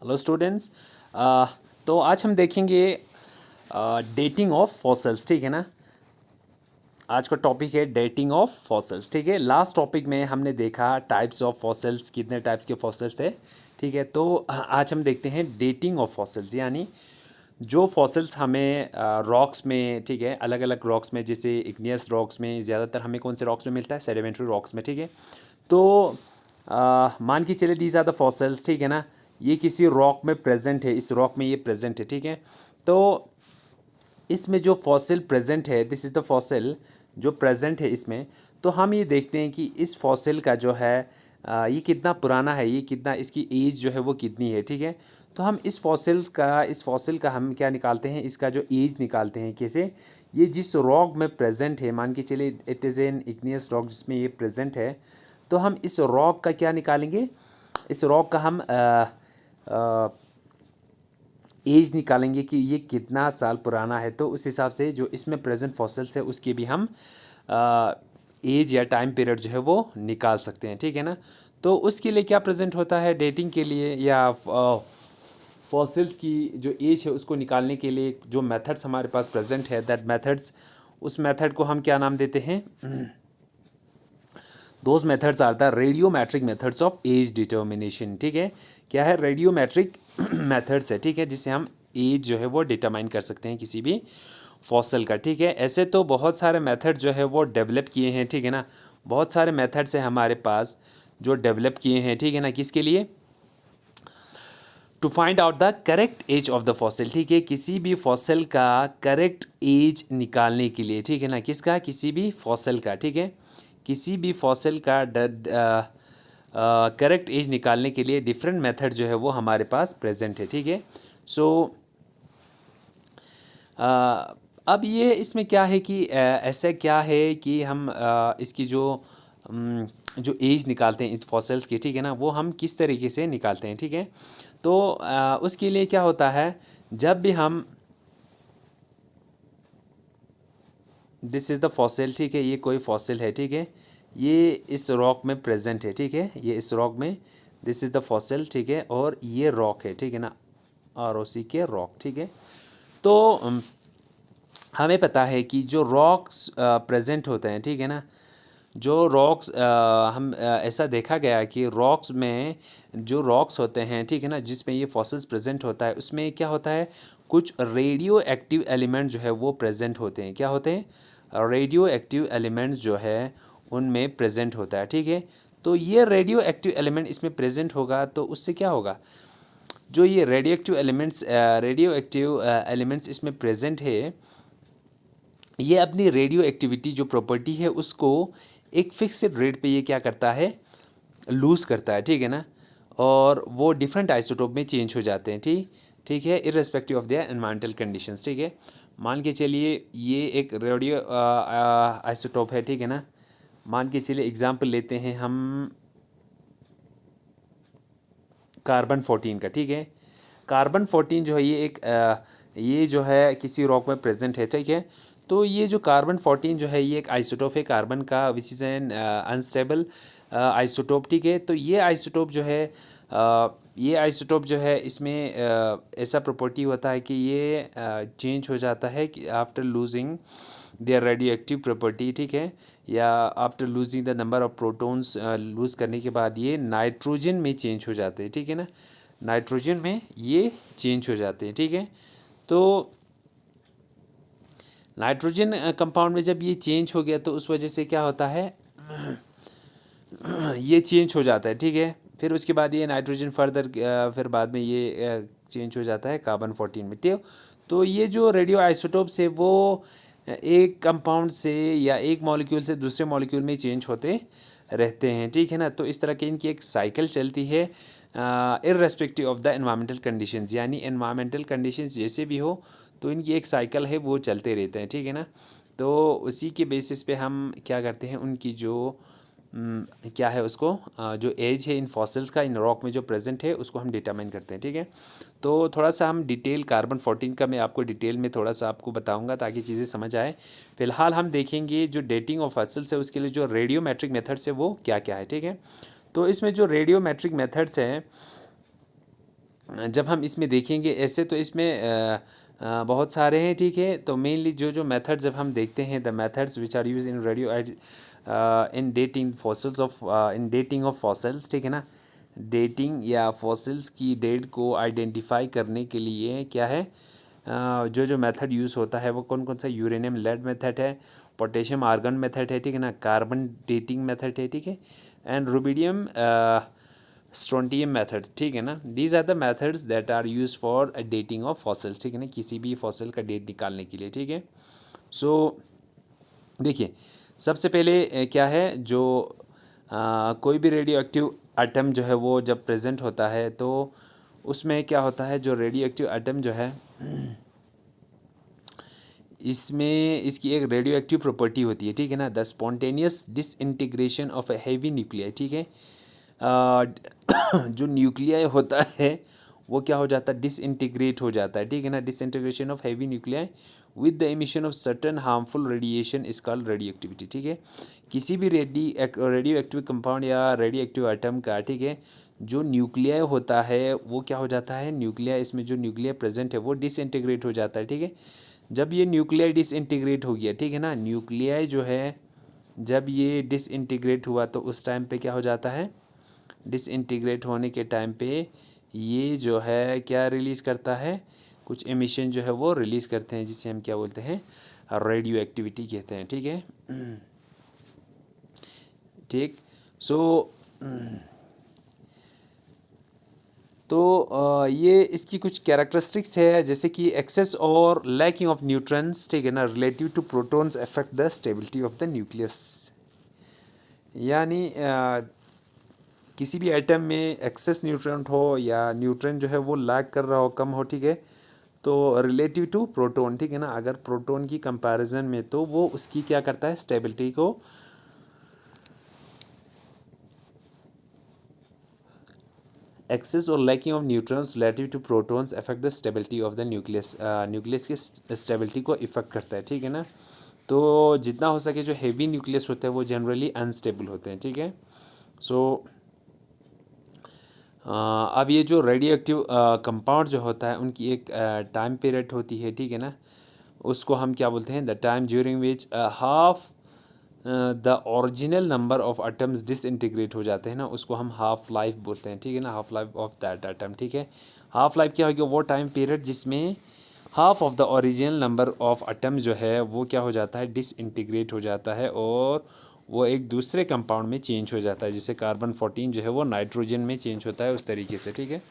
Hello students. तो आज हम देखेंगे डेटिंग ऑफ फॉसल्स। ठीक है ना। आज का टॉपिक है डेटिंग ऑफ फॉसल्स। ठीक है। लास्ट टॉपिक में हमने देखा टाइप्स ऑफ फॉसल्स, कितने टाइप्स के फॉसल्स थे। ठीक है। तो आज हम देखते हैं डेटिंग ऑफ फॉसल्स, यानी जो फॉसल्स हमें रॉक्स में, ठीक है, अलग अलग रॉक्स में, जैसे इग्नियस रॉक्स में ज़्यादातर हमें कौन से रॉक्स में मिलता है? सेडिमेंट्री रॉक्स में। ठीक है। तो मान के चले दीज आर द फॉसल्स। ठीक है ना। ये किसी रॉक में प्रेजेंट है, इस रॉक में ये प्रेजेंट है। ठीक है। तो इसमें जो फॉसिल प्रेजेंट है, दिस इज़ द फॉसिल जो प्रेजेंट है इसमें। तो हम ये देखते हैं कि इस फॉसिल का जो है ये कितना पुराना है, ये कितना, इसकी एज जो है वो कितनी है। ठीक है। तो हम इस फॉसिल का हम क्या निकालते हैं, इसका जो एज निकालते हैं। कैसे? ये जिस रॉक में प्रेजेंट है, मान के चले it is an igneous rock जिसमें ये प्रेजेंट है, तो हम इस रॉक का क्या निकालेंगे? इस रॉक का हम एज निकालेंगे कि ये कितना साल पुराना है। तो उस हिसाब से जो इसमें प्रेजेंट फॉसिल्स है उसकी भी हम एज या टाइम पीरियड जो है वो निकाल सकते हैं। ठीक है ना। तो उसके लिए क्या प्रेजेंट होता है डेटिंग के लिए, या फॉसिल्स की जो एज है उसको निकालने के लिए जो मेथड्स हमारे पास प्रेजेंट है, दैट मेथड्स, उस मेथड को हम क्या नाम देते हैं? Those methods are the radiometric methods of age determination. ठीक है। क्या है? रेडियोमेट्रिक मेथड्स है। ठीक है। जिससे हम एज जो है वो डिटरमाइन कर सकते हैं किसी भी फॉसल का। ठीक है। ऐसे तो बहुत सारे मेथड जो है वो डेवलप किए हैं। ठीक है ना। बहुत सारे मेथड्स हैं हमारे पास जो डेवलप किए हैं। ठीक है ना। किसके लिए? To find out the correct age of the fossil. ठीक है। किसी भी फॉसिल का करेक्ट एज निकालने के लिए। ठीक है ना। किसका? किसी भी फॉसिल का। ठीक है। किसी भी फॉसिल का करेक्ट एज निकालने के लिए डिफरेंट मेथड जो है वो हमारे पास प्रेजेंट है। ठीक है। सो अब ये इसमें क्या है कि ऐसा क्या है कि हम इसकी जो एज निकालते हैं इन फॉसिल्स की, ठीक है ना, वो हम किस तरीके से निकालते हैं। ठीक है। तो उसके लिए क्या होता है, जब भी हम, दिस इज़ द फॉसिल। ठीक है। ये कोई फॉसिल है। ठीक है। ये इस रॉक में प्रेजेंट है। ठीक है। ये इस रॉक में, दिस इज़ द फॉसिल। ठीक है। और ये रॉक है। ठीक है ना। ROC के रॉक। ठीक है। तो हमें पता है कि जो रॉक्स प्रेजेंट होते हैं, ठीक है ना, जो रॉक्स हम ऐसा देखा गया है कि रॉक्स में जो रॉक्स होते हैं, ठीक है ना, जिसमें ये फॉसिल्स प्रेजेंट होता है, उसमें क्या होता है, कुछ रेडियो एक्टिव एलिमेंट जो है वो प्रेजेंट होते हैं। क्या होते हैं? रेडियो एक्टिव एलिमेंट्स जो है उनमें प्रेजेंट होता है। ठीक है। तो ये रेडियो एक्टिव एलिमेंट इसमें प्रेजेंट होगा तो उससे क्या होगा, जो ये रेडियो एक्टिव एलिमेंट्स इसमें प्रेजेंट है, ये अपनी रेडियो एक्टिविटी जो प्रॉपर्टी है उसको एक फिक्स्ड रेट पे ये क्या करता है, लूज़ करता है। ठीक है ना। और वो डिफरेंट आइसोटोप में चेंज हो जाते हैं। ठीक ठीक है। Irrespective of their environmental conditions. ठीक है। मान के चलिए ये एक रेडियो आइसोटोप है। ठीक है ना। मान के चलिए एग्जांपल लेते हैं हम कार्बन 14 का। ठीक है। कार्बन 14 जो है ये एक ये जो है किसी रॉक में प्रेजेंट है। ठीक है। तो ये जो कार्बन 14 जो है ये एक आइसोटोप है कार्बन का, which is an unstable isotope. ठीक है। तो ये आइसोटोप जो है इसमें ऐसा प्रॉपर्टी होता है कि ये चेंज हो जाता है कि after losing their radio active property. ठीक है। या after losing the number of protons, lose करने के बाद ये नाइट्रोजन में चेंज हो जाते हैं। ठीक है ना। नाइट्रोजन में ये चेंज हो जाते हैं। ठीक है। तो नाइट्रोजन कंपाउंड में जब ये चेंज हो गया तो उस वजह से क्या होता है, ये चेंज हो जाता है। ठीक है। फिर उसके बाद ये नाइट्रोजन फर्दर फिर बाद में ये चेंज हो जाता है कार्बन 14 में। ठीक। तो ये जो रेडियो आइसोटोप्स है वो एक कंपाउंड से या एक मॉलिक्यूल से दूसरे मॉलिक्यूल में चेंज होते रहते हैं। ठीक है ना। तो इस तरह की इनकी एक साइकिल चलती है irrespective of the environmental conditions, यानी एनवायरमेंटल कंडीशंस जैसे भी हो तो इनकी एक साइकिल है वो चलते रहते हैं। ठीक है ना। तो उसी के बेसिस पे हम क्या करते हैं, उनकी जो क्या है उसको जो एज है इन फॉसिल्स का, इन रॉक में जो प्रेजेंट है उसको हम डिटरमाइन करते हैं। ठीक है। तो थोड़ा सा हम डिटेल कार्बन 14 का मैं आपको डिटेल में थोड़ा सा आपको बताऊंगा ताकि चीज़ें समझ आए। फिलहाल हम देखेंगे जो डेटिंग ऑफ फॉसिल्स है उसके लिए जो रेडियोमेट्रिक मेथड्स है वो क्या क्या है। ठीक है। तो इसमें जो रेडियोमेट्रिक मेथड्स हैं जब हम इसमें देखेंगे ऐसे तो इसमें बहुत सारे हैं, ठीक है। तो मेनली जो मेथड जब हम देखते हैं, the methods which are use in radio in dating fossils of in dating of fossils, ठीक है ना। डेटिंग या फॉसिल्स की डेट को आइडेंटिफाई करने के लिए क्या है, जो मेथड यूज़ होता है वो कौन कौन सा, यूरेनियम लेड मेथड है, पोटेशियम आर्गन मेथड है, ठीक है ना, कार्बन डेटिंग मेथड है, ठीक है, एंड रुबिडियम स्ट्रोंटियम मेथड, ठीक है ना। These are the methods that are use for dating of fossils, ठीक है ना, किसी भी फॉसिल का डेट निकालने के लिए, ठीक है। सो देखिए, सबसे पहले क्या है, जो कोई भी रेडियो एक्टिव एटम जो है वो जब प्रेजेंट होता है तो उसमें क्या होता है, जो रेडियो एक्टिव एटम जो है इसमें इसकी एक रेडियो एक्टिव प्रॉपर्टी होती है, ठीक है ना, the spontaneous disintegration of a heavy nuclei, ठीक है। जो न्यूक्लियाई होता है वो क्या हो जाता है, डिसइंटीग्रेट हो जाता है, ठीक है ना। Disintegration of heavy nuclei with the emission of certain harmful radiation is called radio activity, ठीक है। किसी भी रेडियो एक्टिव कंपाउंड या रेडियो एक्टिव एटम का, ठीक है, जो न्यूक्लियाई होता है वो क्या हो जाता है, न्यूक्लियाई, इसमें जो न्यूक्लियाई प्रेजेंट है वो डिसइंटीग्रेट हो जाता है, ठीक है। जब ये न्यूक्लियाई डिसइंटीग्रेट हो गया, ठीक है ना, न्यूक्लियाई जो है जब ये डिसइंटीग्रेट हुआ तो उस टाइम पे क्या हो जाता है, डिसइंटीग्रेट होने के टाइम पे ये जो है क्या रिलीज़ करता है, कुछ एमिशन जो है वो रिलीज़ करते हैं, जिसे हम क्या बोलते हैं, रेडियो एक्टिविटी कहते हैं, ठीक है। ठीक। सो ये इसकी कुछ कैरेक्टरिस्टिक्स है, जैसे कि एक्सेस और लैकिंग ऑफ न्यूट्रॉन्स, ठीक है ना, relative to protons affect the stability of the nucleus. यानी किसी भी एटम में एक्सेस न्यूट्रॉन हो या न्यूट्रॉन जो है वो लैक कर रहा हो, कम हो, ठीक है, तो रिलेटिव टू प्रोटॉन, ठीक है ना, अगर प्रोटॉन की कंपैरिजन में तो वो उसकी क्या करता है, स्टेबिलिटी को एक्सेस और lacking of neutrons relative to protons affect the stability of the nucleus, nucleus की स्टेबिलिटी को इफेक्ट करता है, ठीक है ना। तो जितना हो सके जो हेवी न्यूक्लियस होते हैं वो जनरली अनस्टेबल होते हैं, ठीक है। सो अब ये जो रेडियो एक्टिव कंपाउंड जो होता है उनकी एक टाइम पीरियड होती है, ठीक है ना, उसको हम क्या बोलते हैं, the time during which half the original number of atoms disintegrate हो जाते हैं ना, उसको हम हाफ लाइफ बोलते हैं, ठीक है ना, half life of that atom, ठीक है। हाफ लाइफ क्या होगी, वो टाइम पीरियड जिसमें half of the original number of atom जो है वो क्या हो जाता है, डिसइंटीग्रेट हो जाता है और वो एक दूसरे कंपाउंड में चेंज हो जाता है, जैसे कार्बन 14 जो है वो नाइट्रोजन में चेंज होता है, उस तरीके से, ठीक है।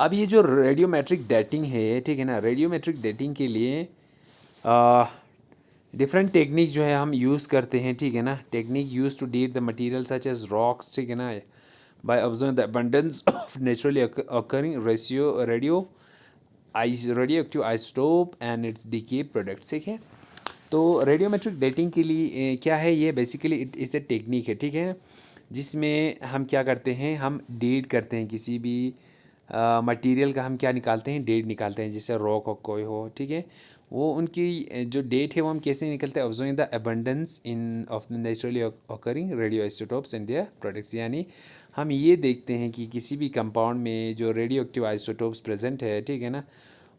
अब ये जो रेडियोमेट्रिक डेटिंग है, ठीक है ना, रेडियोमेट्रिक डेटिंग के लिए डिफरेंट टेक्निक जो है हम यूज़ करते हैं, ठीक है ना। Technique use to date the material such as rocks, ठीक है ना, by observe the abundance of naturally occurring radio active isotope and its decay products, ठीक है। तो रेडियोमेट्रिक डेटिंग के लिए क्या है, ये basically it is a technique है, ठीक है, जिसमें हम क्या करते हैं, हम डेट करते हैं किसी भी मटेरियल का, हम क्या निकालते हैं, डेट निकालते हैं, जैसे रॉक हो, कोई हो, ठीक है, वो उनकी जो डेट है वो हम कैसे निकलते हैं, observing the abundance in of the naturally occurring radio isotopes and their products. यानी हम ये देखते हैं कि किसी भी कंपाउंड में जो रेडियो एक्टिव आइसोटोप्स प्रेजेंट है, ठीक है ना,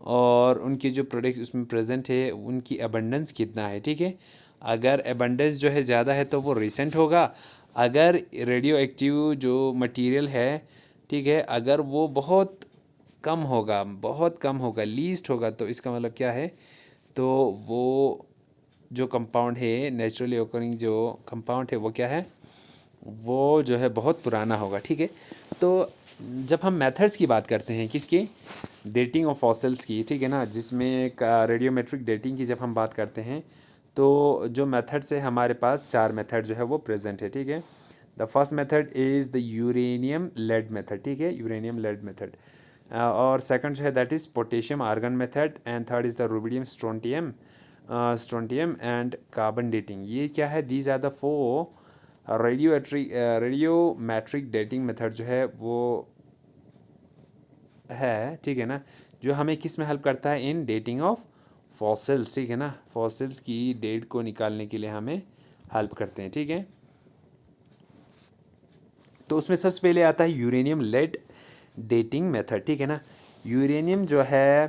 और उनके जो प्रोडक्ट उसमें प्रेजेंट है उनकी अबंडेंस कितना है, ठीक है। अगर अबंडेंस जो है ज़्यादा है तो वो रिसेंट होगा, अगर रेडियो एक्टिव जो मटेरियल है, ठीक है, अगर वो बहुत कम होगा, बहुत कम होगा, लीस्ट होगा, तो इसका मतलब क्या है, तो वो जो कंपाउंड है, नेचुरली ओकरिंग जो कंपाउंड है वो क्या है, वो जो है बहुत पुराना होगा, ठीक है। तो जब हम मेथड्स की बात करते हैं, किसकी, डेटिंग ऑफ फॉसिल्स की, ठीक है ना, जिसमें एक रेडियोमेट्रिक डेटिंग की जब हम बात करते हैं तो जो मेथड्स है हमारे पास 4 मेथड जो है वो प्रेजेंट है, ठीक है। The first method is the uranium lead method, ठीक है, यूरेनियम लेड मेथड, और सेकंड जो है that is potassium argon method, and third is the rubidium strontium and carbon dating. ये क्या है, these are the 4 radiometric dating method जो है वो है, ठीक है ना, जो हमें किस में हेल्प करता है, इन डेटिंग ऑफ फॉसिल्स, ठीक है ना, फॉसिल्स की डेट को निकालने के लिए हमें हेल्प करते हैं, ठीक है। तो उसमें सबसे पहले आता है यूरेनियम लेड डेटिंग मेथड, ठीक है ना। यूरेनियम जो है,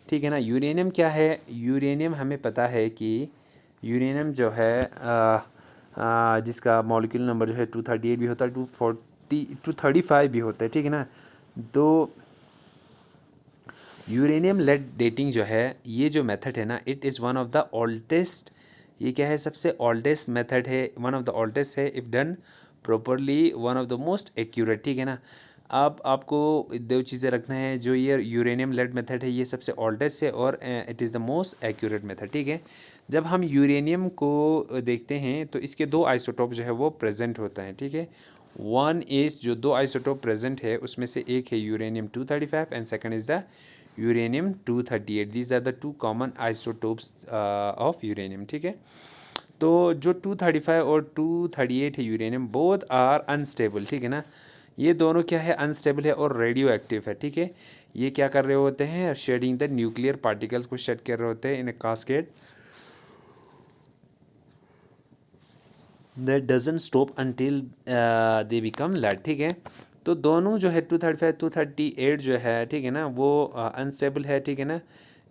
ठीक है ना, यूरेनियम क्या है, यूरेनियम हमें पता है कि यूरेनियम जो है जिसका मॉलिक्यूलर नंबर जो है 238 भी होता है, 235 भी होता है, ठीक है ना। तो यूरेनियम लेड डेटिंग जो है, ये जो मेथड है ना, it is one of the oldest, ये क्या है, सबसे ओल्डेस्ट मेथड है, वन ऑफ द ओल्डेस्ट है, if done properly one of the most accurate, ठीक है ना। अब आपको दो चीज़ें रखना है, जो ये यूरेनियम लेड मेथड है ये सबसे ओल्डेस्ट है और it is the most accurate method, ठीक है। जब हम यूरेनियम को देखते हैं तो इसके दो आइसोटोप जो है वो प्रेजेंट होता है, ठीक है। वन इज़, जो दो आइसोटोप प्रेजेंट है उसमें से एक है uranium 235 and second is the uranium 238। These are the two common isotopes of uranium, ठीक है। तो जो 235 और 238 है यूरेनियम, बोथ आर अनस्टेबल, ठीक है ना। ये दोनों क्या है, अनस्टेबल है और रेडियो एक्टिव है, ठीक है। ये क्या कर रहे होते हैं, शेडिंग द न्यूक्लियर पार्टिकल्स को शेड कर रहे होते हैं in a cascade that doesn't stop until they become lead, ठीक है। तो दोनों जो है 235 238 जो है, ठीक है ना, वो अनस्टेबल है, ठीक है ना।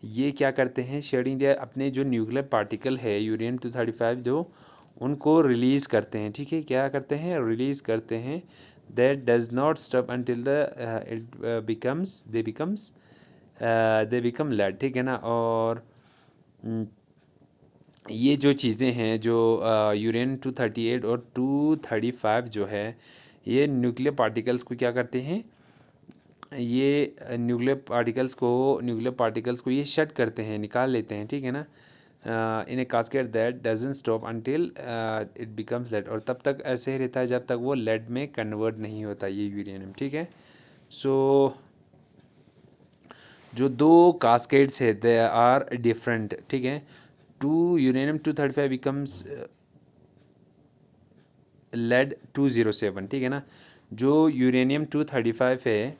ये क्या करते हैं, शेडिंग दिया अपने जो न्यूक्लियर पार्टिकल है यूरेनियम 235 जो, उनको रिलीज़ करते हैं, ठीक है। क्या करते हैं, रिलीज़ करते हैं, that does not stop until the it becomes they become lead, ठीक है ना। और ये जो चीज़ें हैं, जो यूरेनियम 238 और 235 जो है, ये न्यूक्लियर पार्टिकल्स को क्या करते हैं, ये न्यूक्लियर पार्टिकल्स को ये शट करते हैं, निकाल लेते हैं, ठीक है ना। In a cascade that doesn't stop until it becomes lead, और तब तक ऐसे ही रहता है जब तक वो लेड में कन्वर्ट नहीं होता ये यूरेनियम, ठीक है। सो जो दो कास्केट्स है दे आर डिफरेंट, ठीक है। टू यूरेनियम 235 बिकम्स लेड 207, ठीक है ना। जो यूरेनियम 235 है,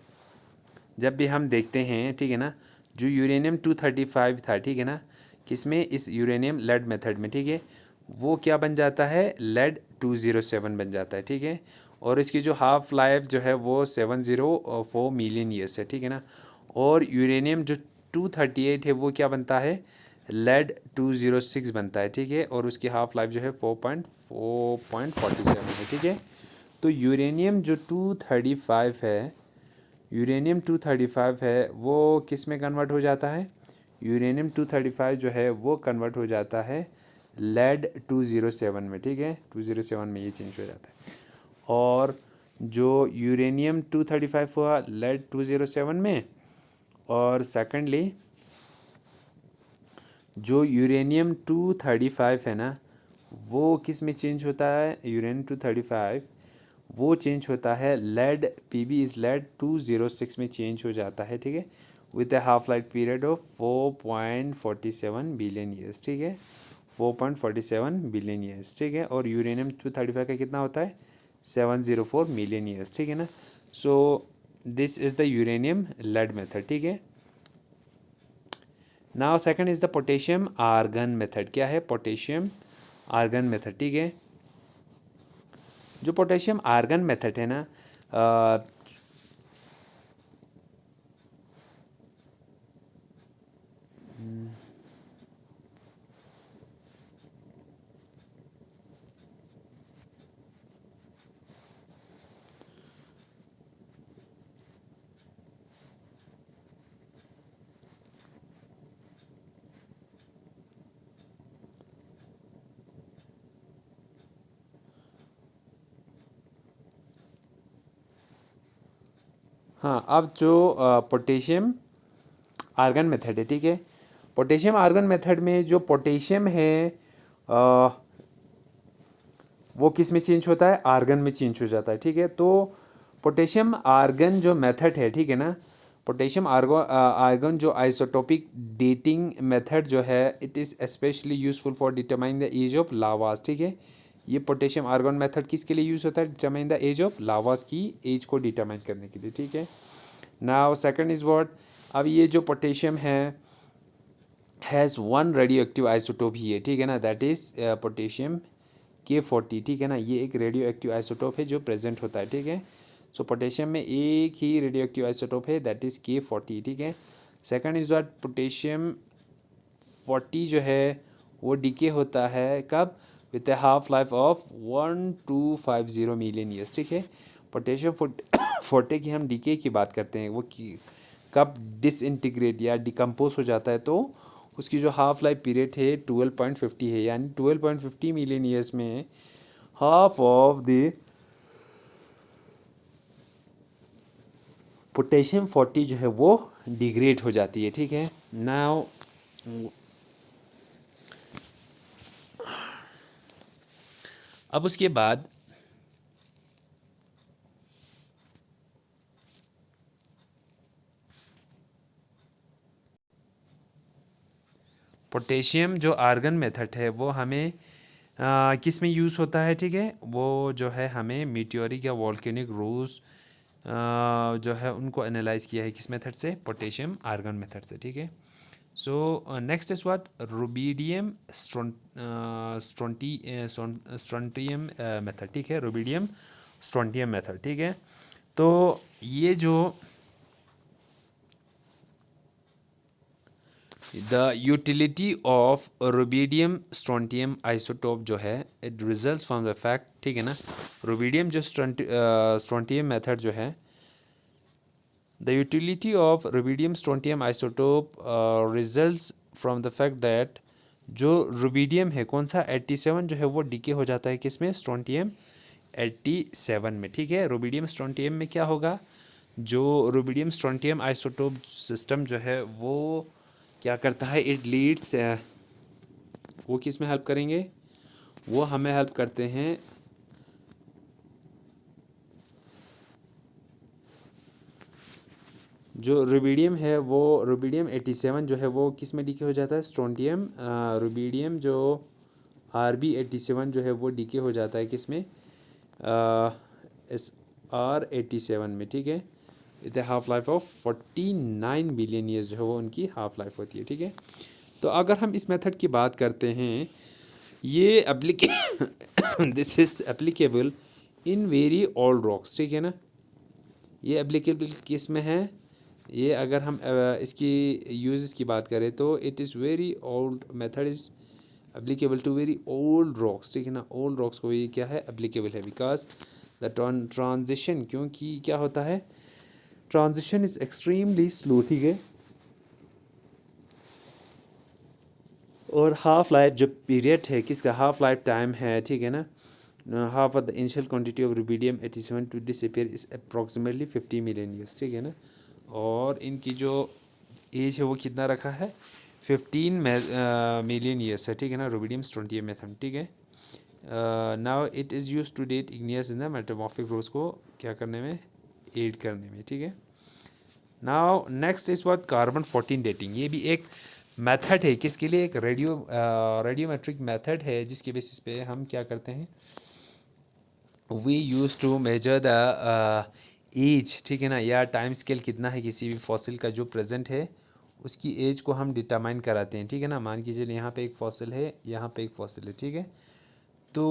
जब भी हम देखते हैं, ठीक है ना, जो यूरेनियम 235 था, ठीक है ना, किसमें, इस यूरेनियम लेड मेथड में, ठीक है, वो क्या बन जाता है, लेड 207 बन जाता है, ठीक है। और इसकी जो हाफ लाइफ जो है वो 704 मिलियन ईयर्स है, ठीक है ना। और यूरेनियम जो 238 है वो क्या बनता है, लेड 206 बनता है, ठीक है। और उसकी हाफ लाइफ जो है 4.47 है, ठीक है। तो यूरेनियम जो 235 है, यूरेनियम 235 है वो किस में कन्वर्ट हो जाता है, यूरेनियम 235 जो है वो कन्वर्ट हो जाता है लेड 207 में, ठीक है। 207 में ये चेंज हो जाता है। और जो यूरेनियम 235 हुआ लेड 207 में, और सेकेंडली जो यूरेनियम 235 है ना, वो किस में चेंज होता है, यूरेनियम 235 वो चेंज होता है लेड, पीबी इज़ लेड 206 में चेंज हो जाता है, ठीक है, with A half life period of 4.47 billion years, ठीक है, 4.47 बिलियन ईयर्स, ठीक है। और यूरेनियम 235 का कितना होता है, 704 मिलियन ईयर्स, ठीक है ना। So this is the uranium lead method, ठीक है। Now second is the potassium argon method. क्या है, पोटेशियम आर्गन मेथड, ठीक है। जो पोटेशियम आर्गन मेथड है ना, हाँ, अब जो पोटेशियम आर्गन मेथड है, ठीक है। पोटेशियम आर्गन मेथड में जो पोटेशियम है अ, वो किस में चेंज होता है, आर्गन में चेंज हो जाता है, ठीक है। तो पोटेशियम आर्गन जो मेथड है, ठीक है ना, पोटेशियम आर्गन जो आइसोटोपिक डेटिंग मेथड जो है, it is specially useful for determine the age of lavas, ठीक है। ये पोटेशियम आर्गन मेथड किसके लिए यूज़ होता है, डिटरमाइन द एज ऑफ लावास की एज को डिटरमाइन करने के लिए, ठीक है। नाउ सेकंड इज व्हाट, अब ये जो पोटेशियम है has one radio active isotope ही है, ठीक है ना, दैट इज़ पोटेशियम K40, ठीक है ना, ये एक रेडियो एक्टिव आइसोटोप है जो प्रेजेंट होता है, ठीक है। सो पोटेशियम में एक ही रेडियो एक्टिव आइसोटोप है, दैट इज़ K40, ठीक है। सेकंड इज व्हाट, पोटेशियम 40 जो है वो डीके होता है कब, with A half life of 1250 million years, ठीक है। पोटेशियम 40 की हम डीके की बात करते हैं, वो कब डिसइंटीग्रेट या डिकम्पोज हो जाता है, तो उसकी जो हाफ लाइफ पीरियड है 12.50 है, यानी 12.50 मिलियन ईयर्स में हाफ ऑफ द पोटेशियम 40 जो है वो डिग्रेड हो जाती है, ठीक है। नाउ अब उसके बाद पोटेशियम जो आर्गन मेथड है वो हमें किस में यूज़ होता है, ठीक है। वो जो है हमें मीटियोरिक या वॉल्केनिक रोज जो है उनको एनालाइज किया है किस मेथड से, पोटेशियम आर्गन मेथड से, ठीक है। So next is what, rubidium strontium method, ठीक है, रुबिडियम स्ट्रोंटियम मेथड, ठीक है। तो ये जो the utility of rubidium strontium isotope जो है, it results from the fact, ठीक है ना, रुबिडियम जो स्ट्रोंटियम मेथड जो है, the utility of rubidium strontium isotope results from the fact that जो रुबिडियम है कौन सा 87 जो है वो डीके हो जाता है किस में, स्ट्रोंटियम 87 में, ठीक है। रुबिडियम स्ट्रोंटियम में क्या होगा, जो रुबिडियम स्ट्रोंटियम आइसोटोप सिस्टम जो है वो क्या करता है, इट लीड्स, वो किस में हेल्प करेंगे, वो हमें हेल्प करते हैं जो रुबिडियम है वो रुबिडियम 87 जो है वो किस में डीके हो जाता है, स्ट्रोंटियम रुबिडियम जो RB87 जो है वो डीके हो जाता है किस में, SR87 में, ठीक है। With half life of 49 billion years जो है वो उनकी हाफ लाइफ होती है, ठीक है। तो अगर हम इस मेथड की बात करते हैं, ये this is applicable in very old rocks, ठीक है ना, ये एप्लीकेबल किस में है, ये अगर हम इसकी यूज़ की बात करें तो it is very old method, is applicable to very old rocks, ठीक है ना, ओल्ड रॉक्स को ये क्या है, एप्लीकेबल है, बिकॉज द ट्रांजिशन, क्योंकि क्या होता है, ट्रांजिशन इज़ एक्सट्रीमली स्लो, ठीक है। और हाफ लाइफ जो पीरियड है किसका, हाफ लाइफ टाइम है, ठीक है ना, half of the initial quantity of rubidium 87 to disappear is approximately 50 million years, ठीक है ना। और इनकी जो एज है वो कितना रखा है, 15 मिलियन ईयर्स है, ठीक है ना, रुबिडियम स्ट्रोंटियम मेथड, ठीक है। Now it is use to date igneous in the metamorphic rocks को क्या करने में, एड करने में, ठीक है। Now next is what, carbon 14 dating, ये भी एक मेथड है किसके लिए, एक रेडियोमेट्रिक मेथड है जिसके बेसिस पे हम क्या करते हैं, we use to measure the age, ठीक है ना, या टाइम स्केल कितना है किसी भी फॉसिल का जो प्रेजेंट है उसकी एज को हम डिटरमाइन कराते हैं, ठीक है ना। मान कीजिए यहाँ पे एक फॉसिल है, यहाँ पे एक फॉसिल है, ठीक है। तो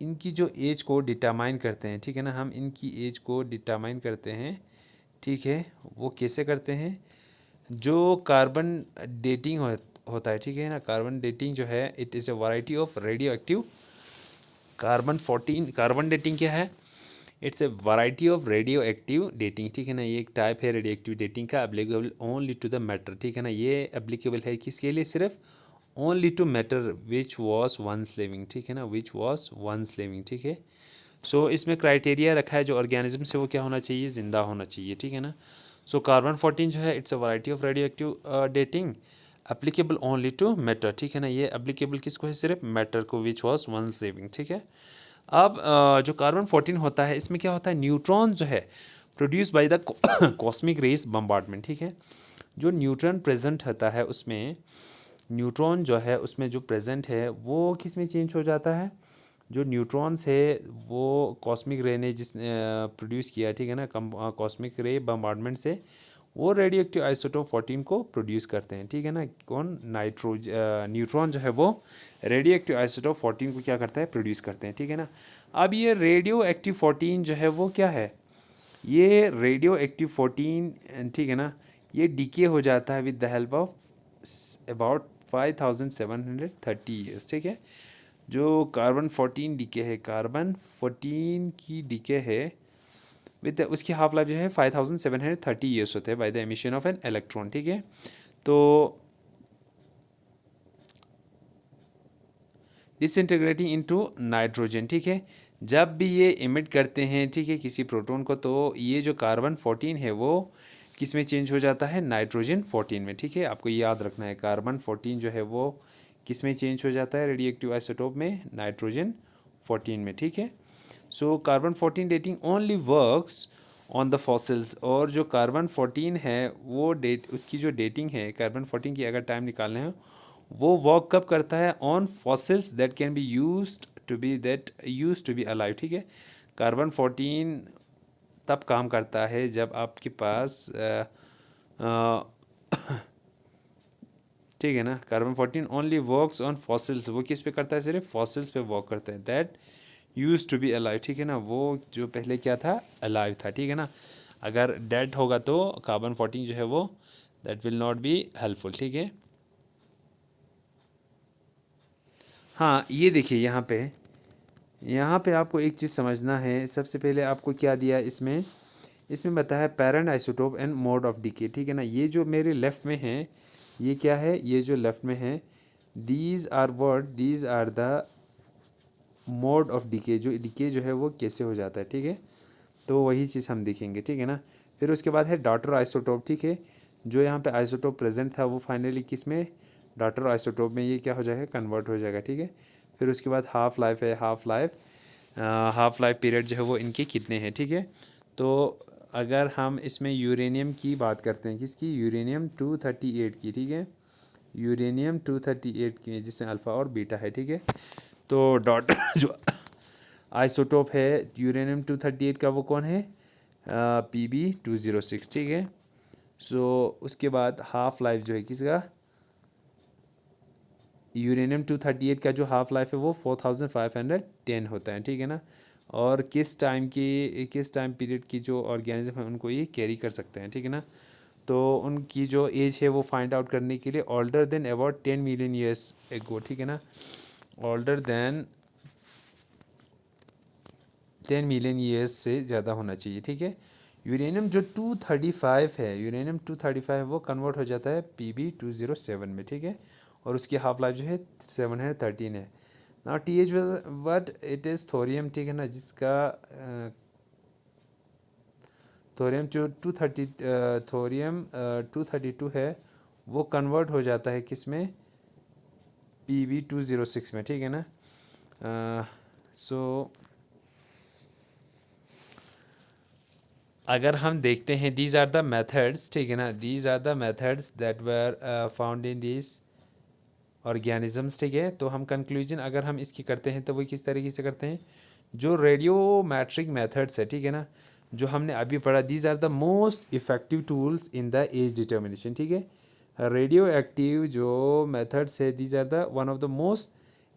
इनकी जो एज को डिटरमाइन करते हैं, ठीक है ना, हम इनकी एज को डिटरमाइन करते हैं, ठीक है। वो कैसे करते हैं, जो कार्बन डेटिंग होता है, ठीक है ना, कार्बन डेटिंग जो है it is a variety of radio active carbon dating क्या है, it's a variety of radio active dating, ठीक है ना, ये एक टाइप है रेडियो एक्टिव डेटिंग का, applicable only to the matter, ठीक है ना, ये एप्लीकेबल है किसके लिए, सिर्फ only to matter which was once living, ठीक है ना, विच वॉज वंस लिविंग, ठीक है। सो इसमें क्राइटेरिया रखा है जो ऑर्गेनिज्म से वो क्या होना चाहिए, जिंदा होना चाहिए, ठीक है ना। सो कार्बन 14 जो है it's a variety of radio active dating applicable only to matter, ठीक है ना, ये एप्लीकेबल किसको है, सिर्फ मैटर को, विच वॉज वंस लिविंग, ठीक है। अब जो कार्बन 14 होता है इसमें क्या होता है, न्यूट्रॉन जो है produce by the cosmic rays bombardment, ठीक है। जो न्यूट्रॉन प्रेजेंट होता है उसमें, न्यूट्रॉन जो है उसमें जो प्रेजेंट है वो किस में चेंज हो जाता है, जो न्यूट्रॉन्स है वो कॉस्मिक रे ने जिस प्रोड्यूस किया, ठीक है ना, कॉस्मिक रे बम्बार्डमेंट से वो रेडियो एक्टिव आइसोटोप 14 को प्रोड्यूस करते हैं, ठीक है ना। कौन? न्यूट्रॉन जो है वो रेडियो एक्टिव आइसोटोप 14 को क्या करता है? प्रोड्यूस करते हैं, ठीक है ना। अब ये रेडियो एक्टिव 14 जो है वो क्या है? ये रेडियो एक्टिव 14, ठीक है ना, ये डीके हो जाता है with the help of about 5730 years, ठीक है। जो कार्बन 14 डीके है, कार्बन 14 की डीके है विद उसकी हाफ लाइफ जो है 5730 ईयर्स होते हैं by the emission of an electron, ठीक है। तो डिसइंटीग्रेटिंग इनटू नाइट्रोजन, ठीक है, जब भी ये इमिट करते हैं, ठीक है, किसी प्रोटॉन को, तो ये जो कार्बन 14 है वो किस में चेंज हो जाता है? नाइट्रोजन 14 में, ठीक है। आपको ये याद रखना है, कार्बन 14 जो है वो किस में चेंज हो जाता है रेडियो एक्टिव आइसोटोप में? नाइट्रोजन 14 में, ठीक है। So carbon 14 dating only works on the fossils, और जो कार्बन 14 है वो डेट, उसकी जो डेटिंग है कार्बन 14 की, अगर टाइम निकालना है, वो वर्क कब करता है? On fossils that can be used to be alive, ठीक है। कार्बन 14 तब काम करता है जब आपके पास ठीक है ना, carbon 14 only works on fossils, वो किस पे करता है? सिर्फ फॉसिल्स पे वर्क करता है, that use to be alive, ठीक है ना, वो जो पहले क्या था? अलाइव था, ठीक है ना। अगर डेड होगा तो कार्बन 14 जो है वो that will not be helpful, ठीक है। हाँ, ये देखिए यहाँ पे आपको एक चीज़ समझना है। सबसे पहले आपको क्या दिया इसमें? इसमें बताया parent isotope and mode of decay, ठीक है ना। ये जो मेरे लेफ़्ट में है, ये क्या है? ये जो लेफ़्ट में है, these are the mode of decay, जो डीके जो है वो कैसे हो जाता है, ठीक है। तो वही चीज़ हम देखेंगे, ठीक है ना। फिर उसके बाद है डॉटर आइसोटोप, ठीक है। जो यहाँ पे आइसोटोप प्रेजेंट था वो फाइनली किस में? डॉटर आइसोटोप में ये क्या हो जाएगा? कन्वर्ट हो जाएगा, ठीक है। फिर उसके बाद हाफ लाइफ है, हाफ लाइफ पीरियड जो है वो इनके कितने हैं, ठीक है। तो अगर हम इसमें यूरेनियम की बात करते हैं, किसकी? यूरेनियम 238 की, ठीक है। यूरेनियम 238 की, जिसमें अल्फ़ा और बीटा है, ठीक है। तो डॉटर जो आइसोटोप है यूरेनियम 238 का, वो कौन है? Pb206, ठीक है। सो उसके बाद हाफ लाइफ जो है किसका? यूरेनियम 238 का जो हाफ लाइफ है वो 4510 होता है, ठीक है ना। और किस टाइम पीरियड की जो ऑर्गेनिज्म है उनको ये कैरी कर सकते हैं, ठीक है ना। तो उनकी जो एज है वो फाइंड आउट करने के लिए older than about 10 million years ago, ठीक है ना, ओल्डर देन 10 मिलियन ईयर्स से ज़्यादा होना चाहिए, ठीक है। यूरेनियम जो 235 है, यूरेनियम 235 वो कन्वर्ट हो जाता है Pb207 में, ठीक है। और उसकी हाफ लाइफ जो है 713 है। ना TH what it is thorium, ठीक है ना, जिसका थोरियम जो 232 है वो कन्वर्ट हो जाता है किस में? Pb206 में, ठीक है ना। सो अगर हम देखते हैं दीज आर द मेथड्स, ठीक है ना, these are the methods that were found in this organisms, ठीक है। तो हम कंक्लूजन अगर हम इसकी करते हैं तो वो किस तरीके से करते हैं? जो रेडियोमेट्रिक मेथड्स है, ठीक है ना, जो हमने अभी पढ़ा, these are the most effective tools in the age determination, ठीक है। रेडियो एक्टिव जो मेथड्स है, these are the one of the most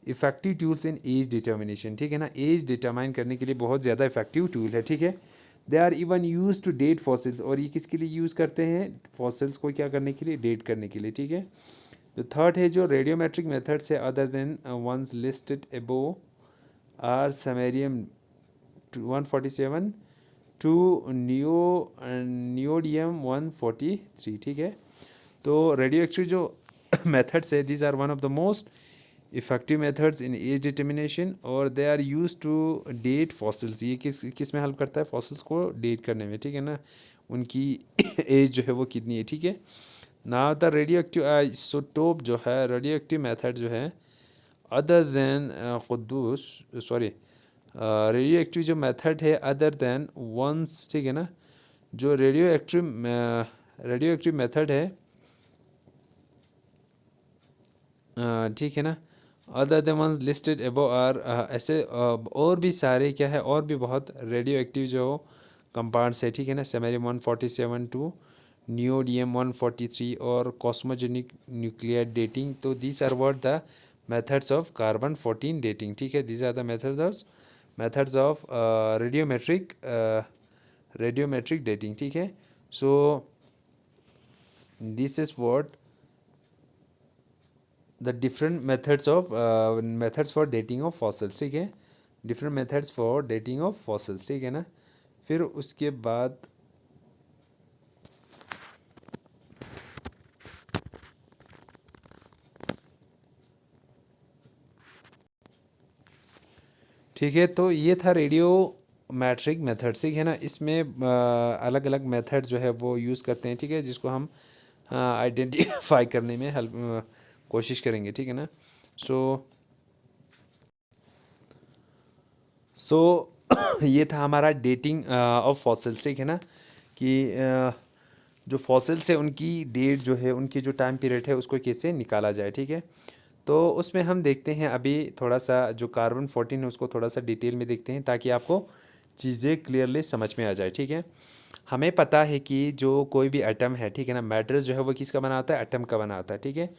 effective tools in age determination, ठीक है ना। एज डिटरमाइन करने के लिए बहुत ज़्यादा इफेक्टिव टूल है, ठीक है। They are even use to date fossils, और ये किसके लिए यूज़ करते हैं? फॉसिल्स को क्या करने के लिए? डेट करने के लिए, ठीक है। जो थर्ड है, जो रेडियोमेट्रिक मेथड्स है other than ones listed above are samarium 147 to neodymium 143, ठीक है। तो रेडियो एक्टिव जो मेथड्स है, these are one of the most effective methods in age determination, और they are use to date fossils. ये किस में हेल्प करता है? फॉसिल्स को डेट करने में, ठीक है ना, उनकी एज जो है वो कितनी है, ठीक है। Now the radio active isotope जो है, रेडियो एक्टिव मेथड जो है अदर देन रेडियो एक्टिव जो मेथड है अदर देन वंस, ठीक है ना, जो रेडियो एक्टिव मेथड है, ठीक है ना, other the ones listed above are, ऐसे और भी सारे क्या है, और भी बहुत रेडियो एक्टिव जो कंपाउंड्स है, ठीक है ना, सेमेरियम 147 टू neodymium 143 और cosmogenic nuclear dating. तो these are what the methods of carbon 14 dating. ठीक है, these are the methods of radiometric dating. ठीक है, so this is what the different methods for dating of fossils. ठीक है, different methods for dating of fossils. ठीक है ना, फिर उसके बाद ठीक है, तो ये था रेडियो मैट्रिक मेथड. ठीक है ना, इसमें अलग अलग मेथड जो है वो यूज़ करते हैं. ठीक है, जिसको हम आइडेंटिफाई करने में हेल्प कोशिश करेंगे. ठीक है ना, सो ये था हमारा डेटिंग ऑफ फॉसिल्स. ठीक है ना, कि जो फॉसिल्स है उनकी डेट जो है, उनकी जो टाइम पीरियड है उसको कैसे निकाला जाए. ठीक है, तो उसमें हम देखते हैं अभी थोड़ा सा जो कार्बन 14 है उसको थोड़ा सा डिटेल में देखते हैं ताकि आपको चीज़ें क्लियरली समझ में आ जाए. ठीक है, हमें पता है कि जो कोई भी एटम है, ठीक है ना, मैटर जो है वो किसका बना होता है, एटम का बना होता है. ठीक है,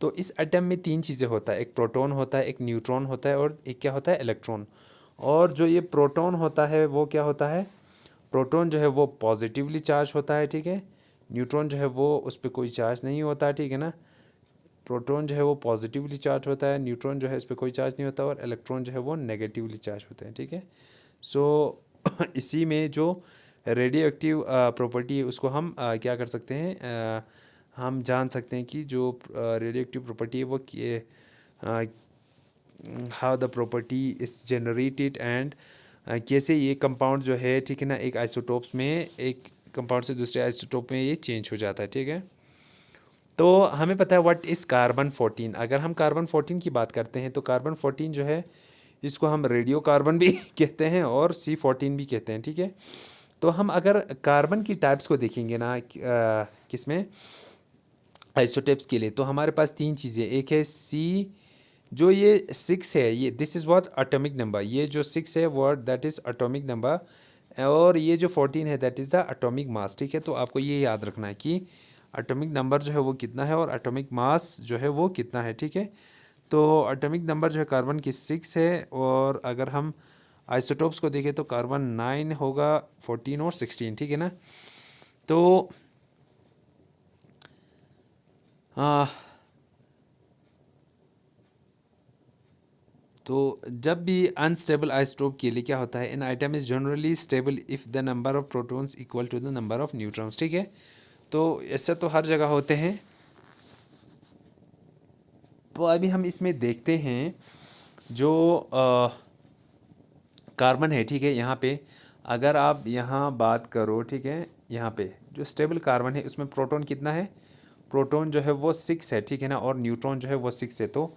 तो इस एटम में तीन चीज़ें होता है, एक प्रोटॉन होता है, एक न्यूट्रॉन होता है और एक क्या होता है, इलेक्ट्रॉन. और जो ये प्रोटॉन होता है वो क्या होता है, प्रोटॉन जो है वो पॉजिटिवली चार्ज होता है. ठीक है, न्यूट्रॉन जो है वो उस पर कोई चार्ज नहीं होता है. ठीक है ना, प्रोटॉन जो है वो पॉजिटिवली चार्ज होता है, न्यूट्रॉन जो है इस पर कोई चार्ज नहीं होता, और इलेक्ट्रॉन जो है वो नेगेटिवली चार्ज होते हैं. ठीक है, सो इसी में जो रेडियो एक्टिव प्रॉपर्टी है उसको हम क्या कर सकते हैं, हम जान सकते हैं कि जो रेडियो एक्टिव प्रॉपर्टी है वो how the property is generated and कैसे ये कंपाउंड जो है, ठीक है ना, एक आइसोटोप्स में एक कंपाउंड से दूसरे आइसोटोप में ये चेंज हो जाता है. ठीक है, तो हमें पता है व्हाट इज़ कार्बन 14. अगर हम कार्बन 14 की बात करते हैं तो कार्बन 14 जो है इसको हम रेडियो कार्बन भी कहते हैं और C14 भी कहते हैं. ठीक है, तो हम अगर कार्बन की टाइप्स को देखेंगे ना किसमें, आइसोटेप्स के लिए, तो हमारे पास तीन चीज़ें, एक है सी, जो ये 6 है, ये this is what atomic number, ये जो 6 है वो दैट इज़ एटॉमिक नंबर, और ये जो 14 है that is the atomic mass. ठीक है, तो आपको ये याद रखना है कि एटॉमिक नंबर जो है वो कितना है और एटॉमिक मास जो है वो कितना है. ठीक है, तो एटॉमिक नंबर जो है कार्बन की 6 है, और अगर हम आइसोटोप्स को देखें तो कार्बन 9 होगा, 14 और 16. ठीक है ना, तो हाँ, तो जब भी अनस्टेबल आइसोटोप के लिए क्या होता है, an atom is generally stable if the number of protons equal to the number of neutrons. ठीक है, तो ऐसा तो हर जगह होते हैं. तो अभी हम इसमें देखते हैं जो कार्बन है. ठीक है, यहाँ पे अगर आप यहाँ बात करो, ठीक है, यहाँ पे जो स्टेबल कार्बन है उसमें प्रोटॉन कितना है, प्रोटॉन जो है वो 6 है. ठीक है ना, और न्यूट्रॉन जो है वो 6 है, तो